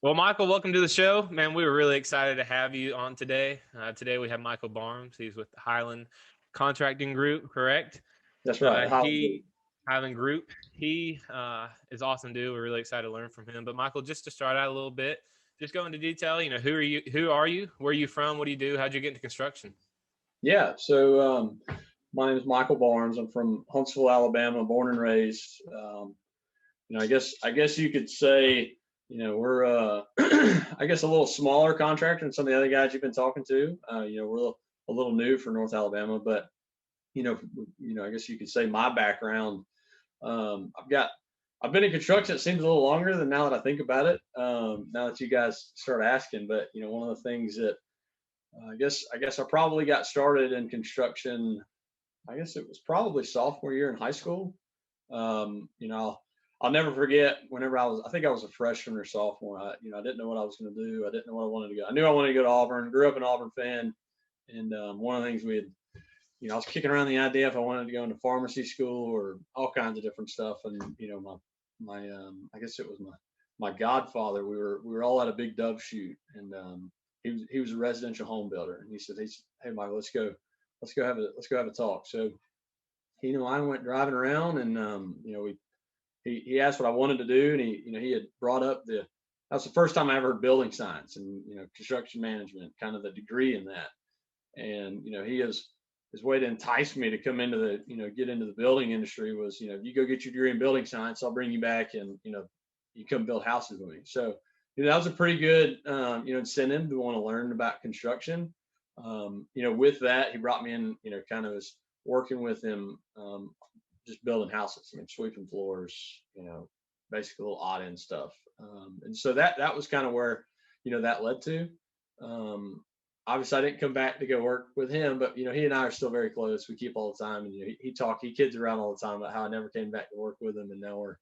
Well, Michael, welcome to the show, man. We were really excited to have you on today. Today we have Michael Barnes. He's with the Highland Contracting Group, correct? That's right. Highland Group. He Highland Group. He is awesome, dude. We're really excited to learn from him. But Michael, just to start out a little bit, just go into detail. Who are you? Who are you? Where are you from? What do you do? How'd you get into construction? Yeah. So my name is Michael Barnes. I'm from Huntsville, Alabama, born and raised. I guess you could say, we're I guess a little smaller contractor than some of the other guys you've been talking to. We're a little new for North Alabama, but I guess you could say my background. I've been in construction. It seems a little longer than now that I think about it. Now that you guys start asking, but one of the things that I guess I probably got started in construction. I guess it was probably sophomore year in high school. I'll never forget whenever I think I was a freshman or sophomore. I didn't know what I was going to do. I didn't know what I wanted to go. I knew I wanted to go to Auburn. Grew up an Auburn fan, and one of the things I was kicking around the idea if I wanted to go into pharmacy school or all kinds of different stuff. And my I guess it was my godfather. We were all at a big dove shoot, and he was a residential home builder, and he said, "Hey, Michael, let's go have a talk." So, I went driving around, and he asked what I wanted to do, and he had brought up that was the first time I ever heard building science and construction management, kind of the degree in that, and his way to entice me to come into get into the building industry was, you go get your degree in building science, I'll bring you back, and you come build houses with me. So that was a pretty good, incentive to want to learn about construction. With that, he brought me in, kind of as working with him, just building houses. I mean, sweeping floors, basically a little odd end stuff. And so that was kind of where, that led to. Obviously, I didn't come back to go work with him, but he and I are still very close. We keep all the time, and he kids around all the time about how I never came back to work with him, and now we're,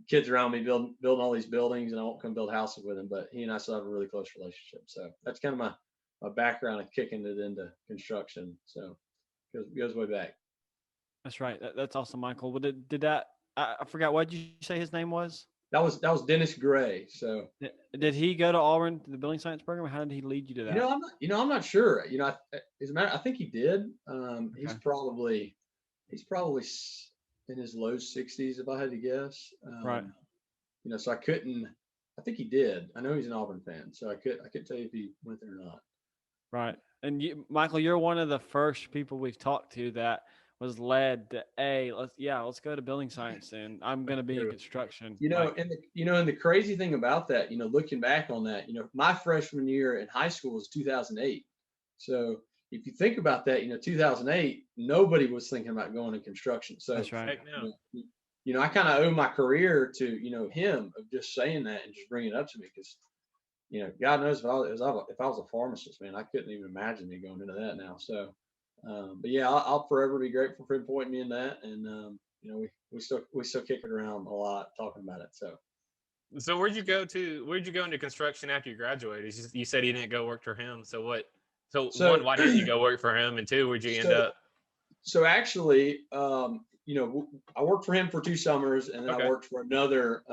kids around me building all these buildings, and I won't come build houses with him, but he and I still have a really close relationship. So that's kind of my background of kicking it into construction. So goes way back. That's right. That's awesome, Michael. Well, did that? I forgot. What did you say his name was? That was Dennis Gray. So did he go to Auburn to the building science program? How did he lead you to that? I'm not sure. As a matter, I think he did. Okay. He's probably in his low 60s, if I had to guess. Right. So I think he did. I know he's an Auburn fan, so I couldn't tell you if he went there or not. Right. And Michael, you're one of the first people we've talked to that was led to let's go to building science, and I'm going to be in construction. And the crazy thing about that, looking back on that, my freshman year in high school was 2008. So if you think about that, 2008, nobody was thinking about going to construction. So that's right. I kind of owe my career to him of just saying that and just bringing it up to me, because God knows if I was a pharmacist, man, I couldn't even imagine me going into that now. So. But yeah, I'll forever be grateful for him pointing me in that, and we still kick it around a lot talking about it. So where'd you go into construction after you graduated? You said you didn't go work for him. So what? So one, why didn't you go work for him, and two, where'd you end up? So actually, I worked for him for 2 summers, and then I worked for another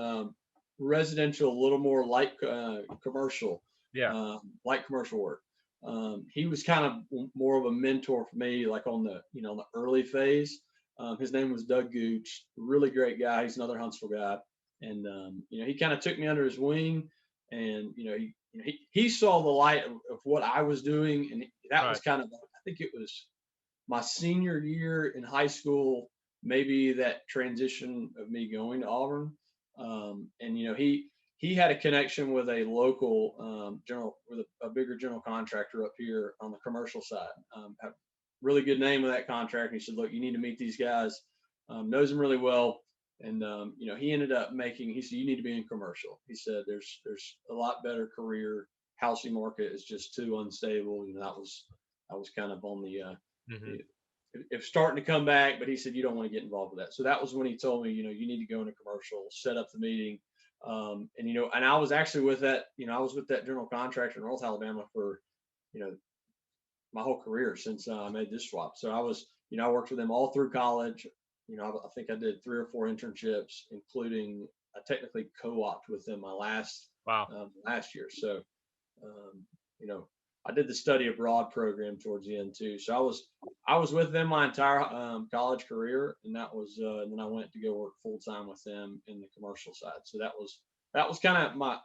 residential, a little more light commercial, light commercial work. He was kind of more of a mentor for me, like on the the early phase. His name was Doug Gooch, really great guy. He's another Huntsville guy, and he kind of took me under his wing, and he saw the light of what I was doing, and that was kind of, I think it was my senior year in high school, maybe that transition of me going to Auburn, and he had a connection with a local a bigger general contractor up here on the commercial side. Have really good name of that contractor. He said, "Look, you need to meet these guys." Knows them really well, and he ended up he said, "You need to be in commercial." He said, "There's a lot better career. Housing market is just too unstable." That was kind of on the if starting to come back, but he said, "You don't want to get involved with that." So that was when he told me, you need to go into commercial, set up the meeting. And I was actually with that, I was with that general contractor in North Alabama for, my whole career since I made this swap. So I worked with them all through college. I think I did 3 or 4 internships, including I technically co-opted with them my last Wow. last year. So, you know, I did the study abroad program towards the end too. So I was with them my entire college career, and that was and then I went to go work full time with them in the commercial side. So that was kind of my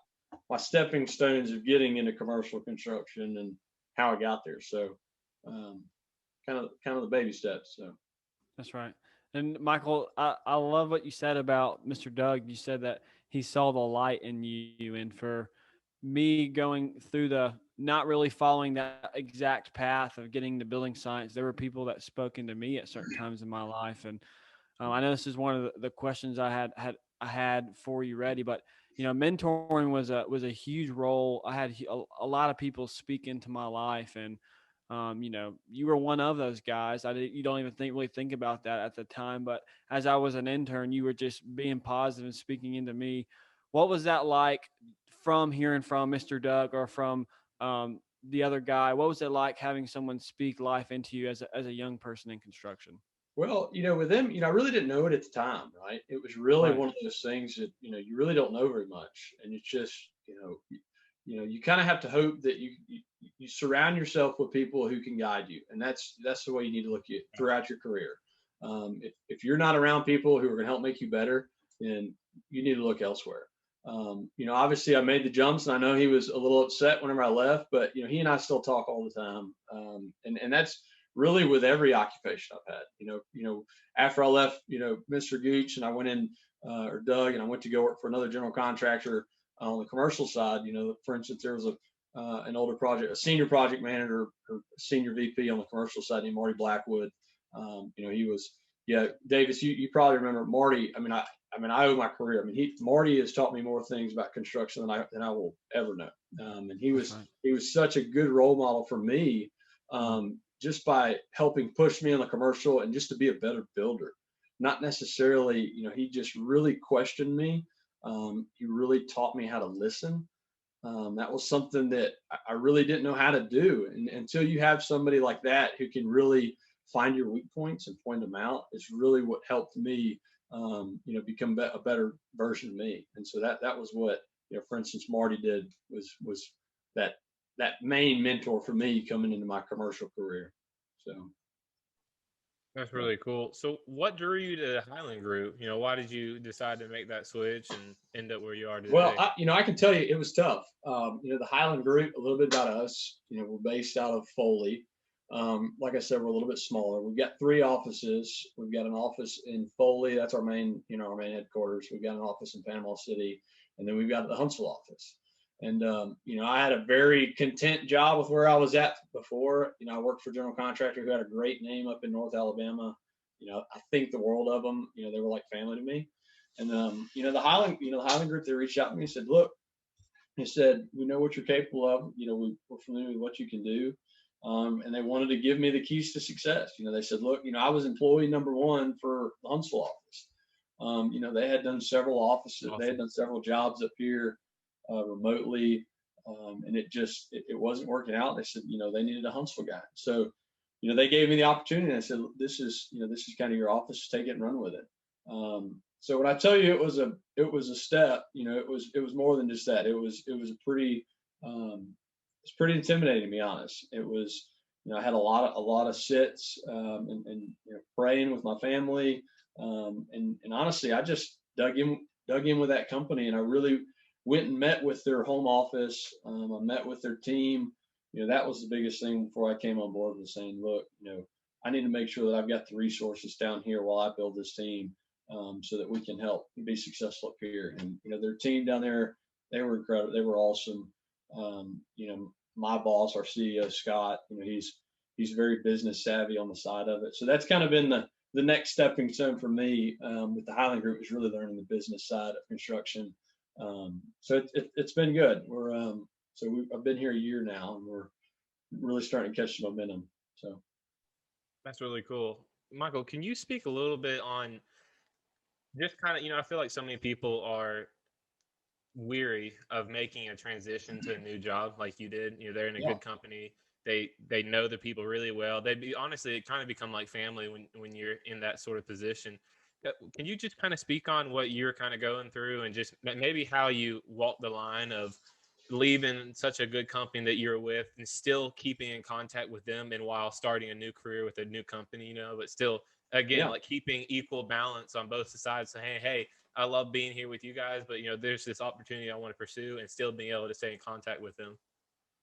stepping stones of getting into commercial construction and how I got there. So kind of the baby steps. So That's right. And Michael, I love what you said about Mr. Doug. You said that he saw the light in you. And for me going through the not really following that exact path of getting to building science, there were people that spoke into me at certain times in my life. And I know this is one of the questions I had for you ready, but mentoring was a huge role. I had a lot of people speak into my life, and you were one of those guys. You don't even really think about that at the time, but as I was an intern, you were just being positive and speaking into me. What was that like from hearing from Mr. Doug or from the other guy? What was it like having someone speak life into you as a young person in construction? well, with them, I really didn't know it at the time, right? It was really Right. one of those things that you really don't know very much, and it's just you kind of have to hope that you surround yourself with people who can guide you, and that's the way you need to look at it throughout your career. If you're not around people who are going to help make you better, then you need to look elsewhere. Obviously I made the jumps, and I know he was a little upset whenever I left, but he and I still talk all the time, and that's really with every occupation I've had. After I left, Mr. Gooch, and I went in or Doug, and I went to go work for another general contractor on the commercial side. For instance, there was an older a senior project manager or senior VP on the commercial side named Marty Blackwood. He was, yeah, Davis, you probably remember Marty. I owe my career. Marty has taught me more things about construction than I will ever know. And he was such a good role model for me, just by helping push me on the commercial and just to be a better builder. Not necessarily, he just really questioned me. He really taught me how to listen. That was something that I really didn't know how to do. And until you have somebody like that who can really find your weak points and point them out, it's really what helped me, become a better version of me. And so that was what, for instance, Marty did was that main mentor for me coming into my commercial career. So That's really cool. So what drew you to Highland Group? Why did you decide to make that switch and end up where you are well, today? I can tell you it was tough. The Highland Group, a little bit about us. We're based out of Foley. Like I said, we're a little bit smaller. We've got 3 offices. We've got an office in Foley. That's our main headquarters. We've got an office in Panama City, and then we've got the Huntsville office. And I had a very content job with where I was at before. I worked for a general contractor who had a great name up in North Alabama. I think the world of them. They were like family to me. And the Highland Group, they reached out to me and said, "Look," he said, "we know what you're capable of. We're familiar with what you can do." And they wanted to give me the keys to success. They said, "Look, I was employee number 1 for the Huntsville office. They had done several offices. Awesome. They had done several jobs up here remotely, and it wasn't working out. They said, they needed a Huntsville guy. So, they gave me the opportunity. And I said, this is kind of your office. Take it and run with it." So when I tell you it was a step, it was more than just that. It was a pretty it's pretty intimidating, to be honest. It was, I had a lot of sits, and praying with my family, and honestly, I just dug in with that company, and I really went and met with their home office. I met with their team. That was the biggest thing before I came on board, was saying, "Look, I need to make sure that I've got the resources down here while I build this team, so that we can help be successful up here." And their team down there, they were incredible. They were awesome. My boss, our CEO Scott, he's very business savvy on the side of it. So that's kind of been the next stepping stone for me, with the Highland Group, is really learning the business side of construction. So it's been good. I've been here a year now, and we're really starting to catch some momentum. So That's really cool. Michael, can you speak a little bit on just kind of, I feel like so many people are weary of making a transition to a new job like you did. They're in a yeah, good company. They know the people really well. Honestly, it kind of become like family when you're in that sort of position. Can you just kind of speak on what you're kind of going through and just maybe how you walk the line of leaving such a good company that you're with and still keeping in contact with them and while starting a new career with a new company, but still, again, Yeah. like keeping equal balance on both sides. So, hey, I love being here with you guys, but, there's this opportunity I want to pursue and still being able to stay in contact with them.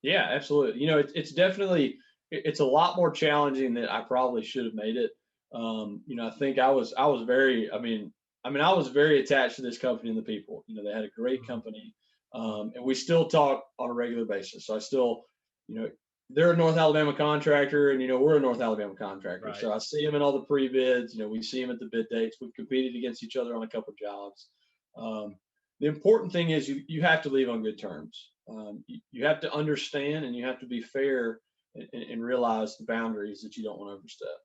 Yeah, absolutely. It's definitely, it's a lot more challenging than I probably should have made it. I think I was very, I was very attached to this company and the people. They had a great company, and we still talk on a regular basis. So I still, you know, they're a North Alabama contractor, and we're a North Alabama contractor. Right. So I see them in all the pre-bids. We see them at the bid dates. We've competed against each other on a couple of jobs. The important thing is you have to leave on good terms. You have to understand and you have to be fair and realize the boundaries that you don't want to overstep.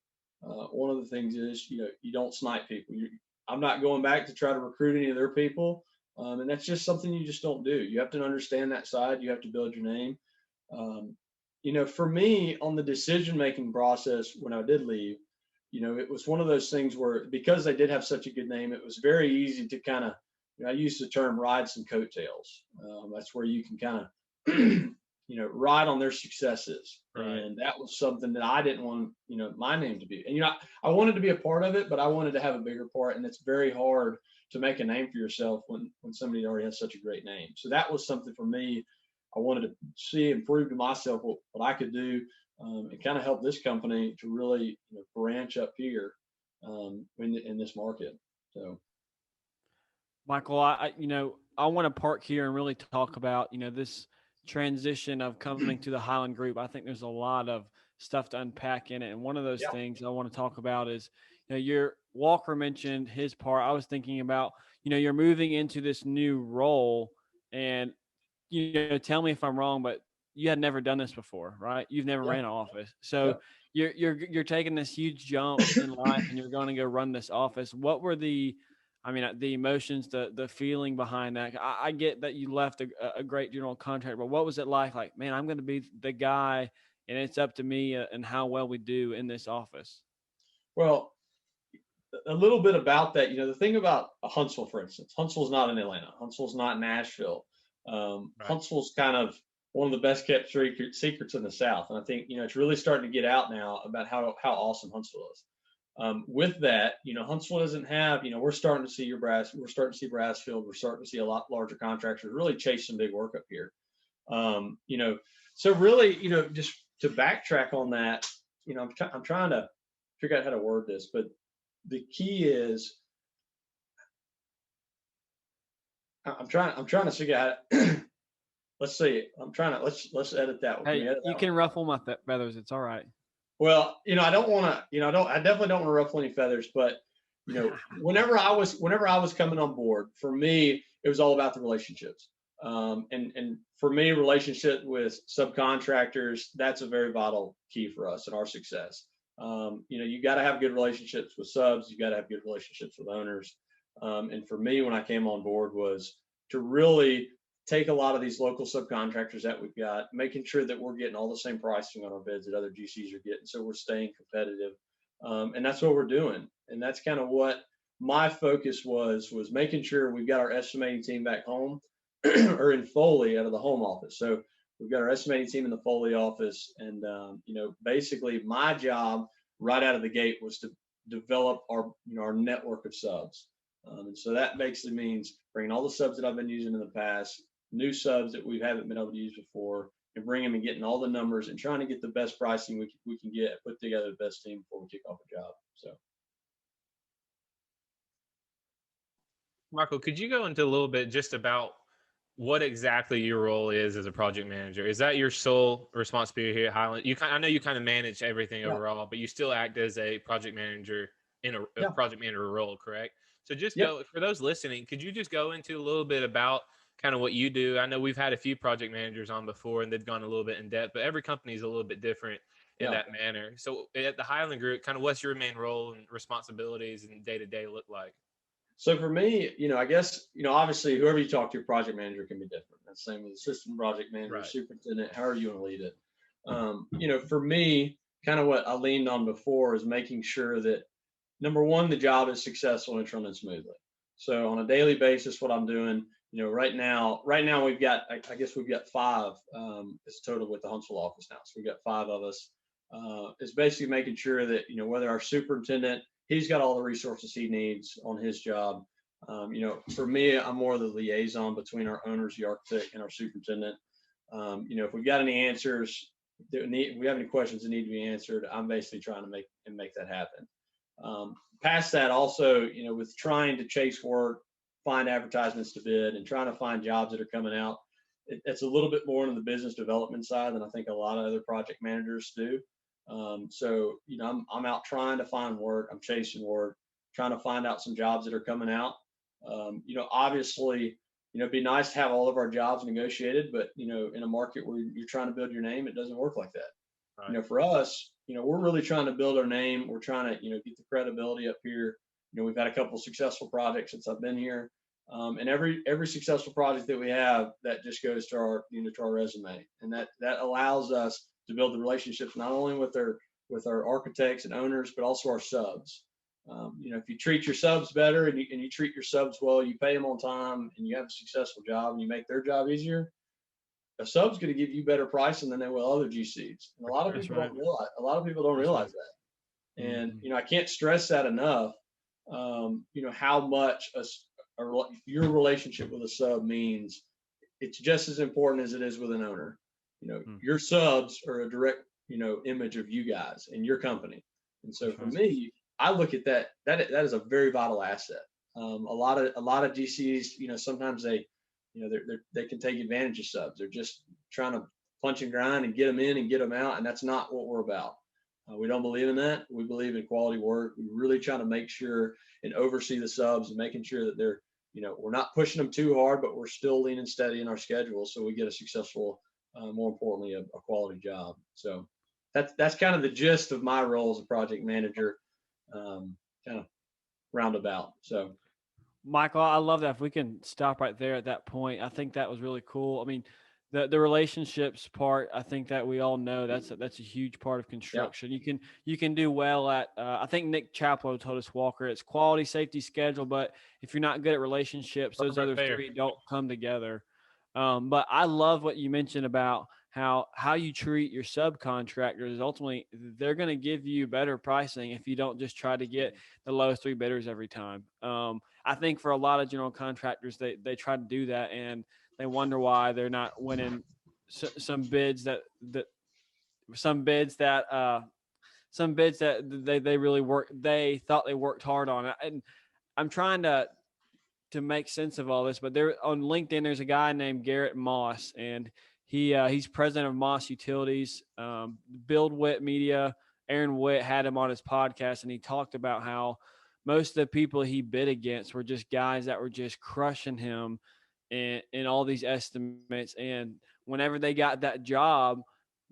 One of the things is, you don't snipe people. I'm not going back to try to recruit any of their people. And that's just something you just don't do. You have to understand that side. You have to build your name. For me, on the decision-making process, when I did leave, it was one of those things where, because they did have such a good name, it was very easy to kind of, I use the term ride some coattails. That's where you can kind of, ride on their successes. Right. And that was something that I didn't want, my name to be. And, I wanted to be a part of it, but I wanted to have a bigger part. And it's very hard to make a name for yourself when somebody already has such a great name. So that was something for me. I wanted to see and prove to myself what I could do, and kind of help this company to really branch up here in this market. So. Michael, I want to park here and really talk about, this transition of coming to the Highland Group. I think there's a lot of stuff to unpack in it. And one of those things I want to talk about is, your Walker mentioned his part. I was thinking about, you're moving into this new role, and, tell me if I'm wrong, but you had never done this before, right? You've never ran an office. So you're taking this huge jump in life and you're going to go run this office. What were the emotions, the feeling behind that? I get that you left a great general contractor, but what was it like? Like, man, I'm going to be the guy, and it's up to me and how well we do in this office. Well, a little bit about that. The thing about Huntsville, for instance, Huntsville's not in Atlanta. Huntsville's not Nashville. Right. Huntsville's kind of one of the best kept secrets in the South, and I think it's really starting to get out now about how awesome Huntsville is. With that, Huntsville doesn't have, we're starting to see we're starting to see Brassfield, we're starting to see a lot larger contractors really chase some big work up here. So really, just to backtrack on that, I'm trying to figure out how to word this, but the key is I'm trying to figure out let's see. Let's edit that one. Hey, you can ruffle my feathers. It's all right. Well, I don't want to, I definitely don't want to ruffle any feathers, but whenever I was coming on board, for me, it was all about the relationships. And for me, relationship with subcontractors, that's a very vital key for us and our success. You got to have good relationships with subs. You got to have good relationships with owners. And for me, when I came on board, was to really take a lot of these local subcontractors that we've got, making sure that we're getting all the same pricing on our bids that other GCs are getting. So we're staying competitive. And that's what we're doing. And that's kind of what my focus was making sure we've got our estimating team back home or in Foley out of the home office. So we've got our estimating team in the Foley office. And, basically my job right out of the gate was to develop our network of subs. And so that basically means bringing all the subs that I've been using in the past, new subs that we haven't been able to use before, and bring them and getting all the numbers and trying to get the best pricing we can get, put together the best team before we kick off a job. So, Michael, could you go into a little bit just about what exactly your role is as a project manager? Is that your sole responsibility here at Highland? I know you kind of manage everything overall, but you still act as a project manager in a project manager role, correct? So just go, for those listening, could you just go into a little bit about kind of what you do? I know we've had a few project managers on before and they've gone a little bit in depth, but every company is a little bit different in that manner. So at the Highland Group, kind of what's your main role and responsibilities and day-to-day look like? So for me, I guess, obviously whoever you talk to, your project manager can be different. That's the same with assistant project manager, superintendent, however you want to lead it. For me, kind of what I leaned on before is making sure that number one, the job is successful and it's running smoothly. So on a daily basis, what I'm doing, right now we've got, I guess we've got five, it's total with the Huntsville office now. So we've got five of us. It's basically making sure that, whether our superintendent, he's got all the resources he needs on his job. For me, I'm more the liaison between our owners, the architect, and our superintendent. If we've got any answers, we have any questions that need to be answered, I'm basically trying to make that happen. Past that, also, with trying to chase work, find advertisements to bid, and trying to find jobs that are coming out, it's a little bit more into the business development side than I think a lot of other project managers do. So, I'm out trying to find work. I'm chasing work, trying to find out some jobs that are coming out. Obviously, it'd be nice to have all of our jobs negotiated, but, in a market where you're trying to build your name, it doesn't work like that. Right. For us, we're really trying to build our name. We're trying to, get the credibility up here. We've had a couple of successful projects since I've been here. And every successful project that we have, that just goes to our, to our resume. And that allows us to build the relationships, not only with our architects and owners, but also our subs. If you treat your subs better and you treat your subs well, you pay them on time, and you have a successful job and you make their job easier, a sub's going to give you better pricing than they will other GCs. And a lot of people don't realize. A lot of people don't realize that. And I can't stress that enough. How much your relationship with a sub means. It's just as important as it is with an owner. Your subs are a direct image of you guys and your company. And so for me, I look at that is a very vital asset. A lot of GCs, sometimes they can take advantage of subs. They're just trying to punch and grind and get them in and get them out, and that's not what we're about. We don't believe in that. We believe in quality work. We really try to make sure and oversee the subs and making sure that they're, we're not pushing them too hard, but we're still lean and steady in our schedule, so we get a successful, more importantly, a quality job. So that's kind of the gist of my role as a project manager, kind of roundabout. So. Michael, I love that. If we can stop right there at that point, I think that was really cool. I mean, the relationships part, I think that we all know that's a huge part of construction. Yeah. You can do well at. I think Nick Chaplow told us, Walker, it's quality, safety, schedule. But if you're not good at relationships, those other three don't come together. But I love what you mentioned about how you treat your subcontractors. Ultimately, they're going to give you better pricing if you don't just try to get the lowest three bidders every time. I think for a lot of general contractors, they try to do that, and they wonder why they're not winning some bids that they really they thought they worked hard on. And I'm trying to make sense of all this, but there on LinkedIn, there's a guy named Garrett Moss, and he's president of Moss Utilities. Build Witt Media, Aaron Witt had him on his podcast, and he talked about how most of the people he bid against were just guys that were just crushing him in all these estimates. And whenever they got that job,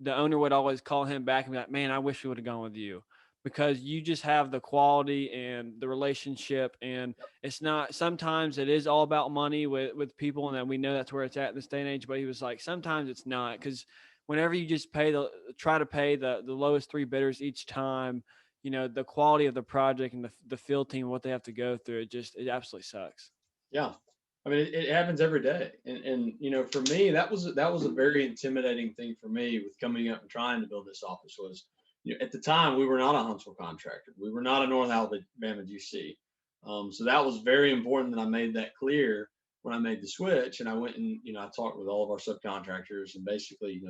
the owner would always call him back and be like, man, I wish we would have gone with you, because you just have the quality and the relationship. And it's not, sometimes it is all about money with people, and that we know that's where it's at in this day and age. But he was like, sometimes it's not, because whenever you just try to pay the lowest three bidders each time, the quality of the project and the field team, what they have to go through, it absolutely sucks. Yeah. I mean, it happens every day. And for me, that was a very intimidating thing for me with coming up and trying to build this office was, at the time, we were not a Huntsville contractor. We were not a North Alabama GC. So that was very important that I made that clear when I made the switch. And I went and, I talked with all of our subcontractors and basically,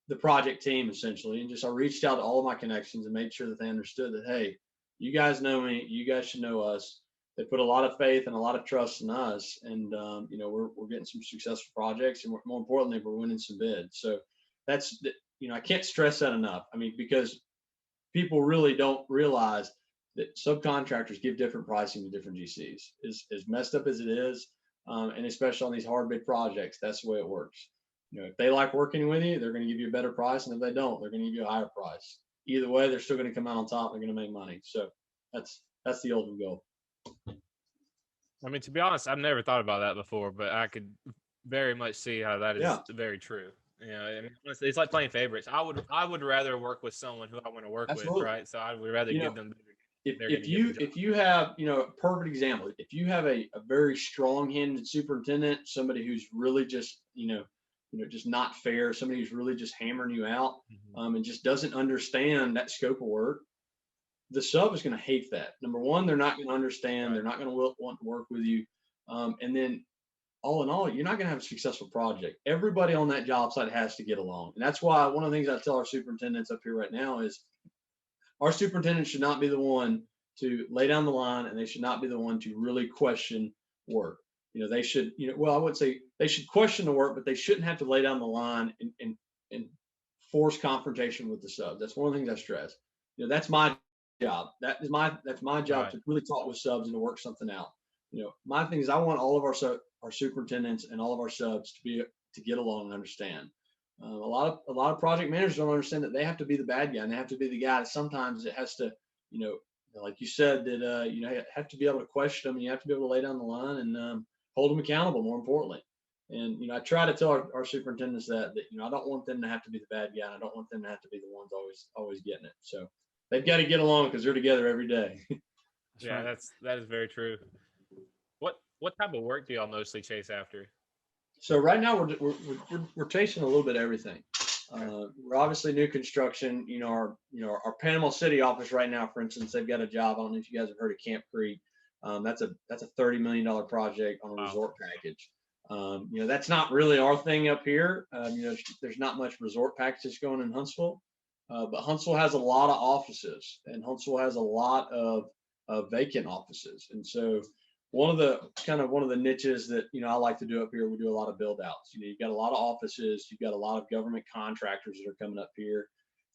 the project team essentially, and I reached out to all of my connections and made sure that they understood that, hey, you guys know me, you guys should know us. They put a lot of faith and a lot of trust in us, and we're getting some successful projects, and more importantly, we're winning some bids. So that's I can't stress that enough. I mean, because people really don't realize that subcontractors give different pricing to different GCs. As messed up as it is, and especially on these hard bid projects, that's the way it works. If they like working with you, they're going to give you a better price, and if they don't, they're going to give you a higher price. Either way, they're still going to come out on top. They're going to make money. So that's the ultimate goal. I mean, to be honest, I've never thought about that before, but I could very much see how that is very true. I mean, honestly, it's like playing favorites. I would rather work with someone who I want to work with, right? So I would rather give them. they're going to get the job. if you have, a perfect example, if you have a very strong-handed superintendent, somebody who's really just, just not fair, somebody who's really just hammering you out, and just doesn't understand that scope of work, the sub is going to hate that. Number one, they're not going to understand. Right. They're not going to want to work with you. And then all in all, you're not going to have a successful project. Everybody on that job site has to get along. And that's why one of the things I tell our superintendents up here right now is our superintendent should not be the one to lay down the line, and they should not be the one to really question work. They should, well, I would say they should question the work, but they shouldn't have to lay down the line and force confrontation with the subs. That's one of the things I stress. That's my job. That's my job, Right. to really talk with subs and to work something out. My thing is I want all of our superintendents and all of our subs to get along and understand. A lot of project managers don't understand that they have to be the bad guy, and they have to be the guy that sometimes it has to, like you said, that you have to be able to question them, and you have to be able to lay down the line and hold them accountable, more importantly. And I try to tell our superintendents that I don't want them to have to be the bad guy, and I don't want them to have to be the ones always getting it. So they've got to get along because they're together every day. Yeah, right. that is very true. What type of work do y'all mostly chase after? So right now we're chasing a little bit of everything. We're obviously new construction. Our Panama City office right now, for instance, they've got a job. I don't know if you guys have heard of Camp Creek. That's a $30 million project on a resort package. That's not really our thing up here. There's not much resort packages going in Huntsville, but Huntsville has a lot of offices, and Huntsville has a lot of vacant offices, and so one of the niches that I like to do up here, we do a lot of build outs. You've got a lot of offices, you've got a lot of government contractors that are coming up here,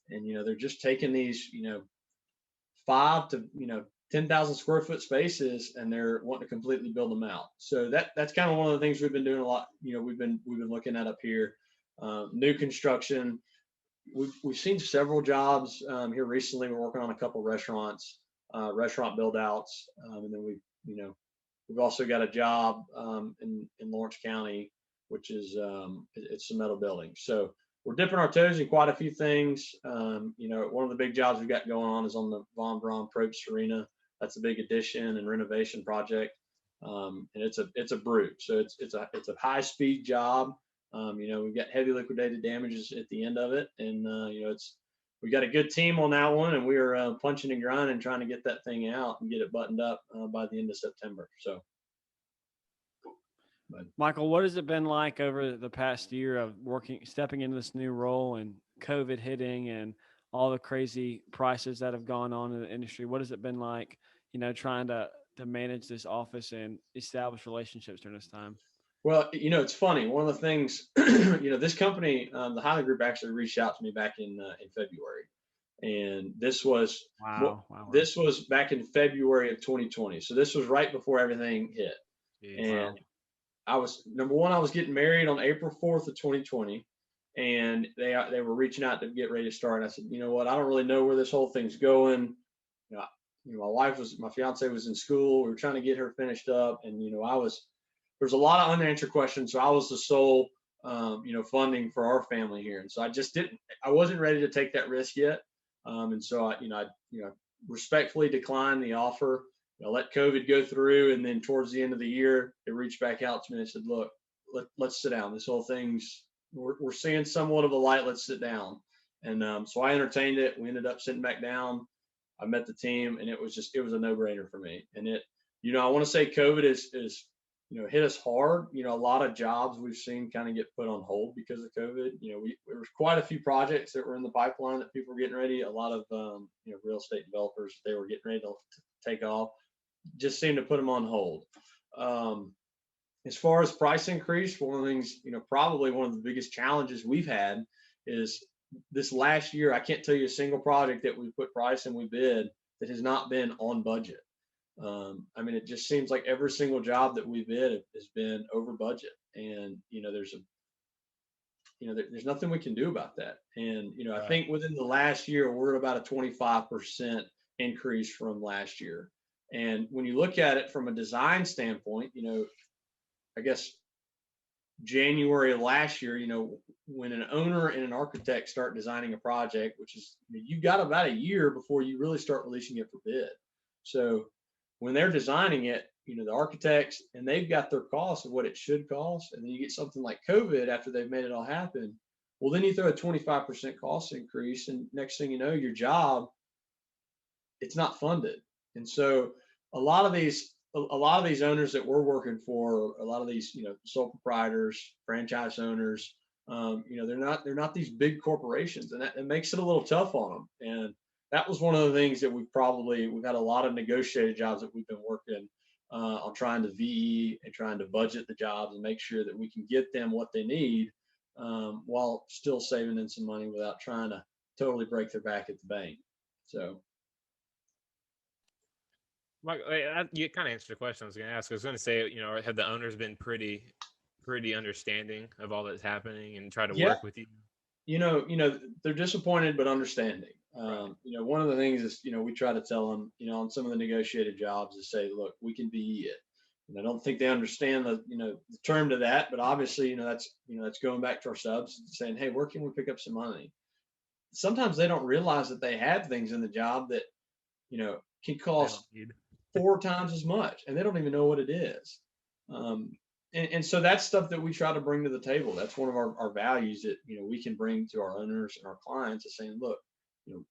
and they're just taking these 5 to 10,000 square foot spaces, and they're wanting to completely build them out. So that's kind of one of the things we've been doing a lot. We've been looking at up here. New construction. We've seen several jobs here recently. We're working on a couple restaurant build outs, and then we've also got a job in Lawrence County, which is it's some metal buildings. So we're dipping our toes in quite a few things. One of the big jobs we've got going on is on the Von Braun Probst Arena. That's a big addition and renovation project, and it's a brute. So it's a high speed job. We've got heavy liquidated damages at the end of it, and we got a good team on that one, and we are punching and grinding, trying to get that thing out and get it buttoned up by the end of September. So, Michael, what has it been like over the past year of stepping into this new role and COVID hitting and all the crazy prices that have gone on in the industry? What has it been like, trying to manage this office and establish relationships during this time? Well, it's funny. One of the things, this company, the Highland Group, actually reached out to me back in February, and this was this was back in February of 2020. So this was right before everything hit. Yeah. And I was getting married on April 4th of 2020, and they were reaching out to get ready to start. And I said, you know what? I don't really know where this whole thing's going. My fiance was in school. We were trying to get her finished up, and there's a lot of unanswered questions. So I was the sole, funding for our family here. And so I wasn't ready to take that risk yet. And so I respectfully declined the offer, let COVID go through. And then towards the end of the year, they reached back out to me and said, look, let's sit down. This whole thing's, we're seeing somewhat of a light. Let's sit down. And so I entertained it. We ended up sitting back down. I met the team, and it was a no-brainer for me. And I want to say COVID is hit us hard. A lot of jobs we've seen kind of get put on hold because of COVID. There was quite a few projects that were in the pipeline that people were getting ready. A lot of real estate developers, they were getting ready to take off. Just seemed to put them on hold. As far as price increase, one of the things, probably one of the biggest challenges we've had is this last year. I can't tell you a single project that we put price and we bid that has not been on budget. It just seems like every single job that we bid has been over budget, and there's nothing we can do about that. And I think within the last year we're at about a 25% increase from last year. And when you look at it from a design standpoint, I guess January of last year, when an owner and an architect start designing a project, which is, you got about a year before you really start releasing it for bid. So when they're designing it, the architects, and they've got their costs of what it should cost, and then you get something like COVID after they've made it all happen. Well, then you throw a 25% cost increase, and next thing you know, your job, it's not funded. And so a lot of these owners that we're working for, a lot of these, sole proprietors, franchise owners, they're not these big corporations, and that it makes it a little tough on them. And that was one of the things that we've had a lot of negotiated jobs that we've been working on, trying to VE and trying to budget the jobs and make sure that we can get them what they need, while still saving them some money without trying to totally break their back at the bank. So Mike, you kind of answered the question I was going to ask. I was going to say, have the owners been pretty understanding of all that's happening and try to yeah, work with you? they're disappointed but understanding. Right. One of the things is, we try to tell them, on some of the negotiated jobs, is say, look, we can be it. And I don't think they understand the term to that, but obviously, that's going back to our subs and saying, hey, where can we pick up some money? Sometimes they don't realize that they have things in the job that, can They cost don't need. 4 times as much, and they don't even know what it is. Um, and so that's stuff that we try to bring to the table. That's one of our values that, we can bring to our owners and our clients, is saying, look, you know,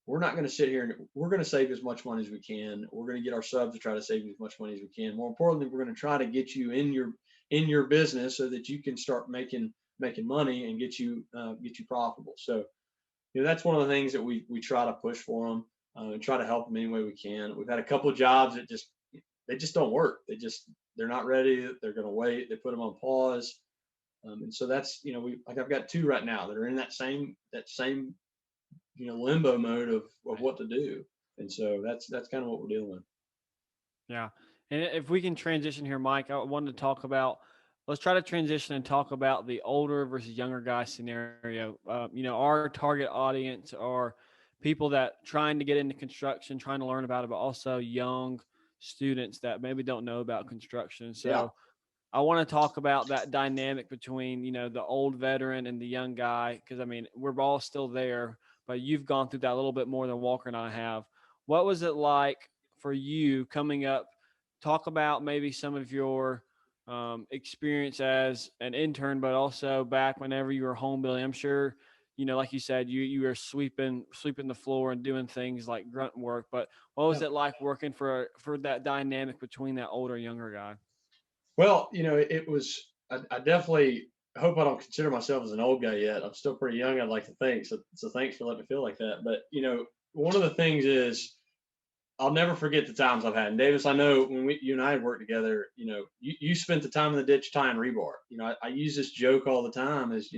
we're not going to sit here and we're going to save as much money as we can. We're going to get our subs to try to save as much money as we can. More importantly, we're going to try to get you in your business so that you can start making money and get you profitable. So, that's one of the things that we try to push for them, and try to help them any way we can. We've had a couple of jobs that they just don't work. They're not ready. They're going to wait. They put them on pause. And so that's, I've got 2 right now that are in that same limbo mode of what to do. And so that's kind of what we're dealing with. Yeah. And if we can transition here, Mike, I wanted to talk about, let's try to transition and talk about the older versus younger guy scenario. Our target audience are people that trying to get into construction, trying to learn about it, but also young students that maybe don't know about construction. Yeah. So I want to talk about that dynamic between, the old veteran and the young guy. Cause I mean, we're all still there, but you've gone through that a little bit more than Walker and I have. What was it like for you coming up? Talk about maybe some of your experience as an intern, but also back whenever you were home building. I'm sure, like you said, you were sweeping the floor and doing things like grunt work. But what was Yeah. it like working for that dynamic between that older younger guy? Well, it was, I definitely hope I don't consider myself as an old guy yet. I'm still pretty young, I'd like to think. So thanks for letting me feel like that. But, one of the things is, I'll never forget the times I've had. And Davis, I know when you and I had worked together, you spent the time in the ditch tying rebar. I use this joke all the time is,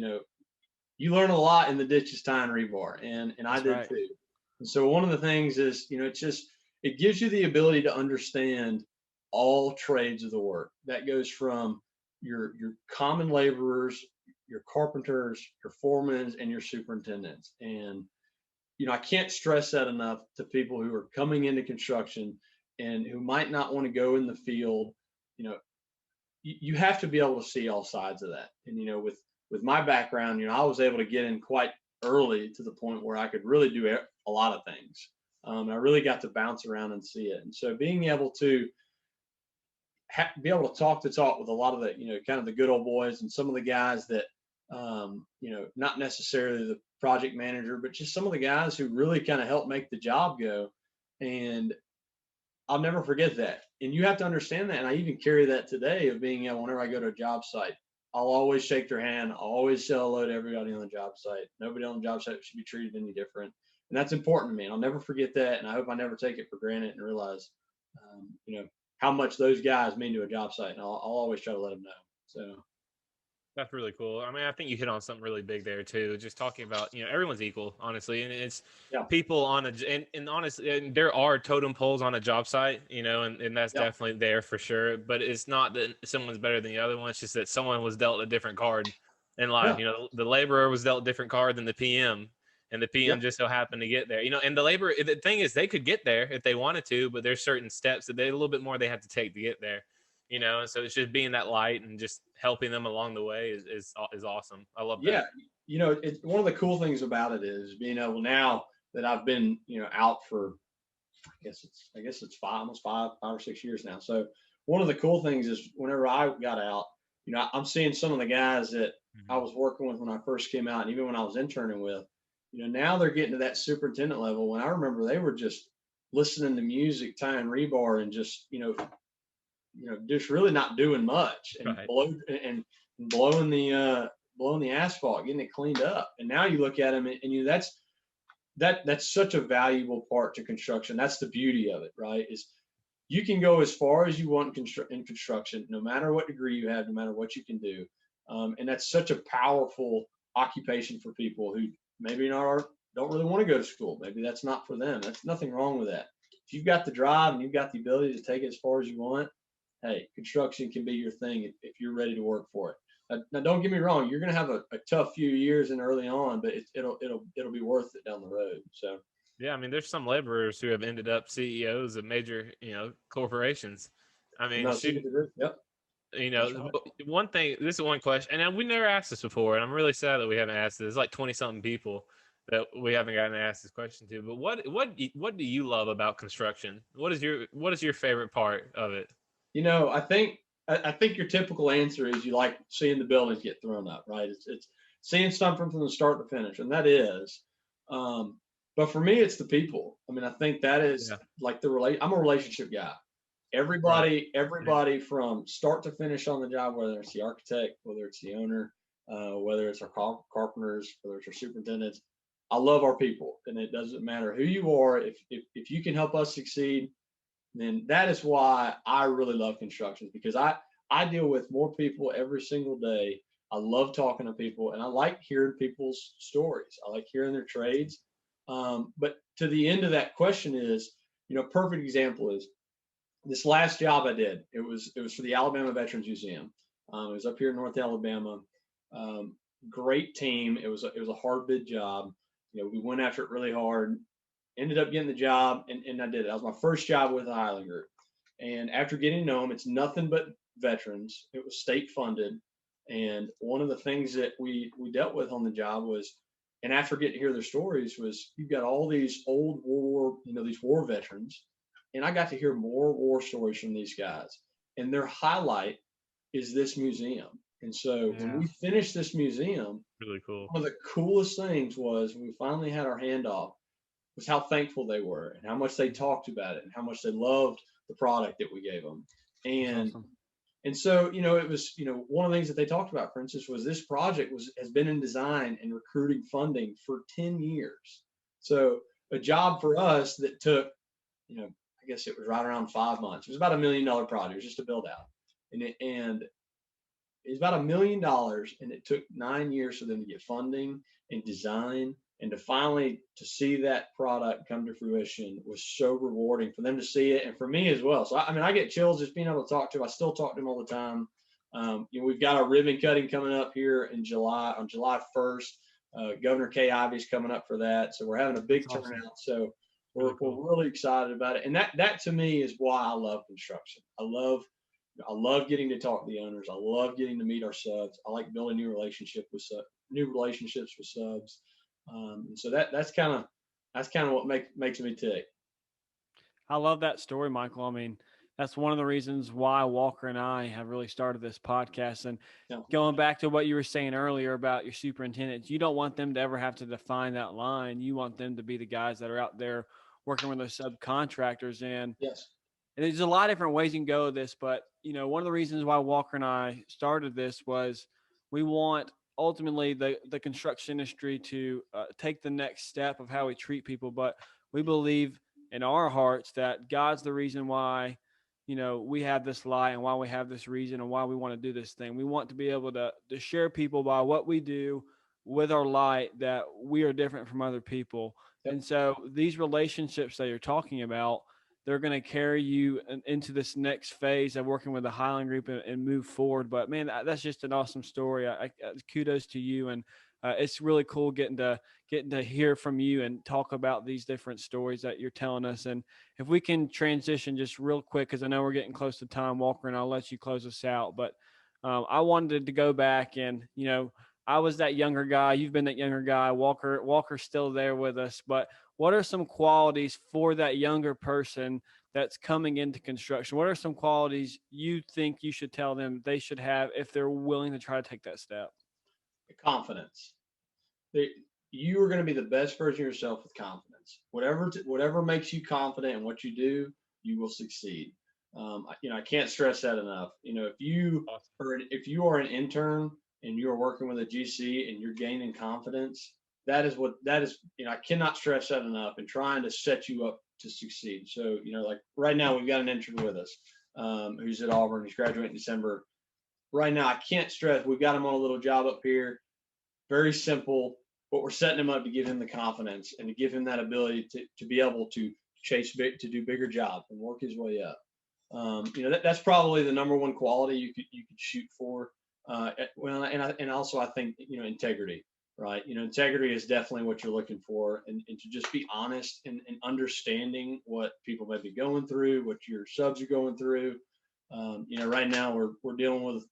you learn a lot in the ditches tying rebar, and I That's did right. too. And so one of the things is, it gives you the ability to understand all trades of the work. That goes from your common laborers, your carpenters, your foremen, and your superintendents. And I can't stress that enough to people who are coming into construction and who might not want to go in the field. You have to be able to see all sides of that. And with my background, I was able to get in quite early to the point where I could really do a lot of things. I really got to bounce around and see it. And so being able to be able to talk with a lot of the, kind of the good old boys, and some of the guys that, not necessarily the project manager, but just some of the guys who really kind of helped make the job go. And I'll never forget that. And you have to understand that. And I even carry that today of being, whenever I go to a job site, I'll always shake their hand. I'll always say hello to everybody on the job site. Nobody on the job site should be treated any different. And that's important to me. And I'll never forget that. And I hope I never take it for granted and realize, how much those guys mean to a job site. And I'll always try to let them know. So That's really cool. I mean, I think you hit on something really big there too. Just talking about, everyone's equal, honestly, and it's yeah, people on and honestly, and there are totem poles on a job site, and that's yeah, definitely there for sure. But it's not that someone's better than the other one. It's just that someone was dealt a different card in life. yeah, The laborer was dealt a different card than the PM, and the yeah, PM just so happened to get there. And the labor, the thing is, they could get there if they wanted to, but there's certain steps that a little bit more they have to take to get there. And so it's just being that light and just helping them along the way is awesome. I love yeah. that. It's one of the cool things about it is being able, now that I've been, out for I guess it's almost 5 or 6 years now. So one of the cool things is whenever I got out, I'm seeing some of the guys that I was working with when I first came out, and even when I was interning with, now they're getting to that superintendent level. When I remember they were just listening to music, tying rebar, and just just really not doing much, and Right. blowing the asphalt, getting it cleaned up. And now you look at them, and that's such a valuable part to construction. That's the beauty of it, right? Is you can go as far as you want in construction, no matter what degree you have, no matter what you can do. And that's such a powerful occupation for people who maybe don't really want to go to school. Maybe that's not for them. That's nothing wrong with that. If you've got the drive and you've got the ability to take it as far as you want, hey, construction can be your thing if you're ready to work for it. Now, don't get me wrong. You're going to have a tough few years and early on, but it'll be worth it down the road. So. Yeah, I mean, there's some laborers who have ended up CEOs of major, corporations. I mean, No, shoot, yep. Right. one thing. This is one question, and we never asked this before, and I'm really sad that we haven't asked this. It's like 20-something people that we haven't gotten to ask this question to. But what do you love about construction? What is your favorite part of it? I think your typical answer is you like seeing the buildings get thrown up, right? It's seeing something from the start to finish, and that is. But for me, it's the people. I mean, I think that is like I'm a relationship guy. Everybody from start to finish on the job, whether it's the architect, whether it's the owner, whether it's our carpenters, whether it's our superintendents. I love our people, and it doesn't matter who you are. If you can help us succeed, then that is why I really love construction, because I deal with more people every single day. I love talking to people, and I like hearing people's stories. I like hearing their trades. But to the end of that question is, perfect example is this last job I did. It was for the Alabama Veterans Museum. It was up here in North Alabama. Great team. It was a hard bid job. We went after it really hard. Ended up getting the job, and I did it. That was my first job with the Highland Group. And after getting to know them, it's nothing but veterans. It was state funded. And one of the things that we dealt with on the job was, and after getting to hear their stories, was you've got all these old war, these war veterans, and I got to hear more war stories from these guys. And their highlight is this museum. And so when we finished this museum, really cool. One of the coolest things was when we finally had our handoff, was how thankful they were and how much they talked about it and how much they loved the product that we gave them. And awesome. And so, it was, one of the things that they talked about, for instance, was this project has been in design and recruiting funding for 10 years. So a job for us that took, I guess it was right around 5 months. It was about $1 million project. It was just a build out. And it was about $1 million, and it took 9 years for them to get funding and design, and to finally to see that product come to fruition was so rewarding for them to see it, and for me as well. So I get chills just being able to talk to him. I still talk to him all the time. We've got our ribbon cutting coming up here on July 1st. Governor Kay Ivey's coming up for that, so we're having a big turnout. Awesome. So we're really excited about it, and that to me is why I love construction. I love getting to talk to the owners. I love getting to meet our subs. I like building new relationships with subs. And so that's kind of what makes me tick. I love that story, Michael. I mean, that's one of the reasons why Walker and I have really started this podcast. And going back to what you were saying earlier about your superintendents, you don't want them to ever have to define that line. You want them to be the guys that are out there working with those subcontractors. And yes, and there's a lot of different ways you can go with this, but one of the reasons why Walker and I started this was we want ultimately the construction industry to take the next step of how we treat people. But we believe in our hearts that God's the reason why, we have this light and why we have this reason and why we want to do this thing. We want to be able to share people by what we do with our light, that we are different from other people. Yep. And so these relationships that you're talking about, they're going to carry you into this next phase of working with the Highland Group and move forward. But man, that's just an awesome story. Kudos to you, and it's really cool getting to hear from you and talk about these different stories that you're telling us. And if we can transition just real quick, because I know we're getting close to time, Walker, and I'll let you close us out. But I wanted to go back and I was that younger guy. You've been that younger guy. Walker's still there with us. But what are some qualities for that younger person that's coming into construction? What are some qualities you think you should tell them they should have if they're willing to try to take that step? Confidence. You are going to be the best version of yourself with confidence. Whatever makes you confident in what you do, you will succeed. I can't stress that enough. If you are an intern and you are working with a GC and you're gaining confidence, that is. I cannot stress that enough in trying to set you up to succeed. So, like right now we've got an intern with us who's at Auburn. He's graduating in December. Right now, I can't stress. We've got him on a little job up here. Very simple, but we're setting him up to give him the confidence and to give him that ability to be able to to do bigger jobs and work his way up. That's probably the number one quality you could shoot for. And also I think integrity, right? Integrity is definitely what you're looking for, and to just be honest and understanding what people may be going through, what your subs are going through. Right now we're dealing with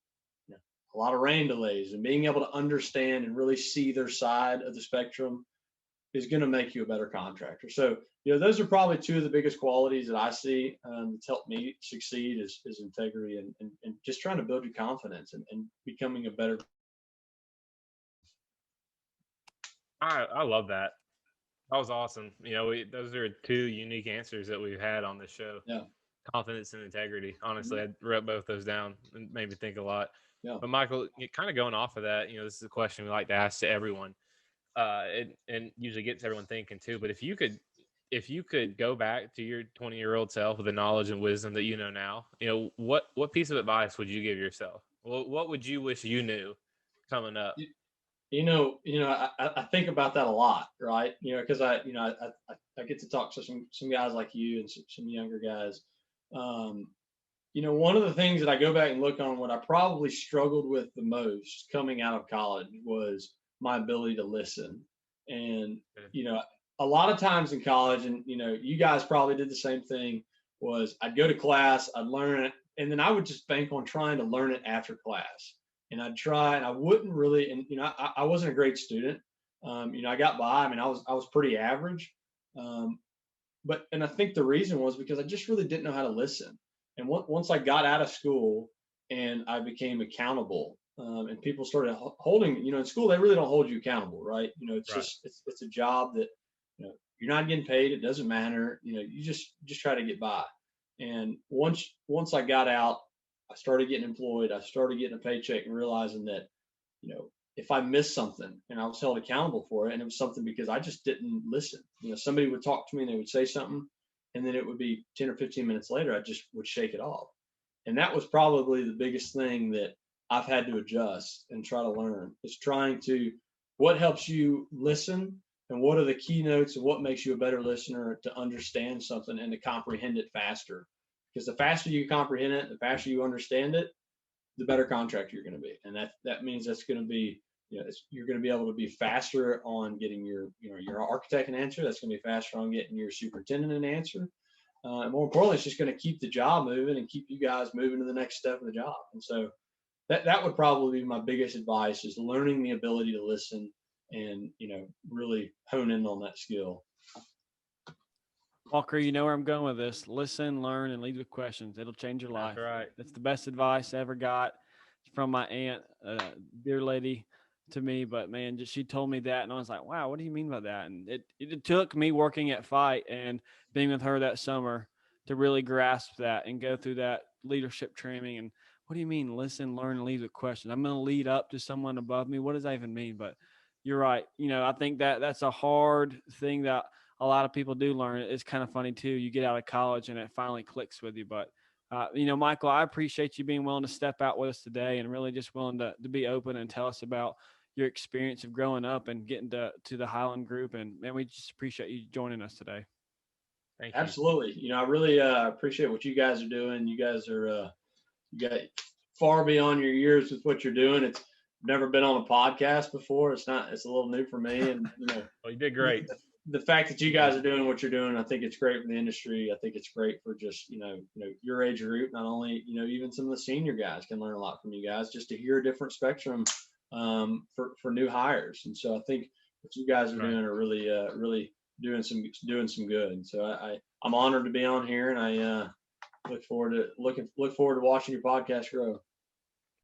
a lot of rain delays, and being able to understand and really see their side of the spectrum is going to make you a better contractor. So, those are probably two of the biggest qualities that I see that's helped me succeed is integrity and just trying to build your confidence and becoming a better. I love that. That was awesome. Those are two unique answers that we've had on the show. Yeah. Confidence and integrity. Honestly, I wrote both those down and made me think a lot. Yeah. But Michael, kind of going off of that, this is a question we like to ask to everyone, and usually gets everyone thinking too. But if you could go back to your 20-year-old self with the knowledge and wisdom that you know now, what piece of advice would you give yourself? What would you wish you knew coming up? I think about that a lot, right? Because I get to talk to some guys like you and some younger guys. One of the things that I go back and look on, what I probably struggled with the most coming out of college was my ability to listen. And, a lot of times in college, and, you guys probably did the same thing, was I'd go to class, I'd learn it, and then I would just bank on trying to learn it after class. And I'd try, and I wouldn't really, and, I wasn't a great student. I got by. I mean, I was pretty average. And I think the reason was because I just really didn't know how to listen. And once I got out of school and I became accountable, and people started holding, in school, they really don't hold you accountable, right? It's Right. just, it's a job that, you're not getting paid. It doesn't matter. You just try to get by. And once I got out, I started getting employed. I started getting a paycheck and realizing that, if I missed something and I was held accountable for it, and it was something because I just didn't listen. Somebody would talk to me and they would say something, and then it would be 10 or 15 minutes later, I just would shake it off. And that was probably the biggest thing that I've had to adjust and try to learn, is trying to, what helps you listen and what are the keynotes and what makes you a better listener to understand something and to comprehend it faster. Because the faster you comprehend it, the faster you understand it, the better contractor you're going to be. And that means that's going to be, you're going to be able to be faster on getting your architect an answer. That's going to be faster on getting your superintendent an answer. And more importantly, it's just going to keep the job moving and keep you guys moving to the next step of the job. And so that would probably be my biggest advice, is learning the ability to listen and, really hone in on that skill. Walker, you know where I'm going with this. Listen, learn, and lead with questions. It'll change your life. That's right. That's the best advice I ever got from my aunt, dear lady, to me. But man, she told me that, and I was like, wow, what do you mean by that? And it took me working at Fight and being with her that summer to really grasp that and go through that leadership training. And what do you mean, listen, learn, and lead with questions? I'm going to lead up to someone above me. What does that even mean? But you're right. I think that's a hard thing that a lot of people do learn. It's kind of funny too. You get out of college and it finally clicks with you. But, Michael, I appreciate you being willing to step out with us today and really just willing to be open and tell us about your experience of growing up and getting to the Highland Group. And man, we just appreciate you joining us today. Thank you. Absolutely. I really appreciate what you guys are doing. You guys are, you got far beyond your years with what you're doing. It's never been on a podcast before. It's a little new for me. And, Well, you did great. The fact that you guys are doing what you're doing, I think it's great for the industry. I think it's great for just, your age group. Not only, even some of the senior guys can learn a lot from you guys, just to hear a different spectrum for new hires. And so I think what you guys are Right. doing are really doing some good. And so I'm honored to be on here, and I look forward to watching your podcast grow.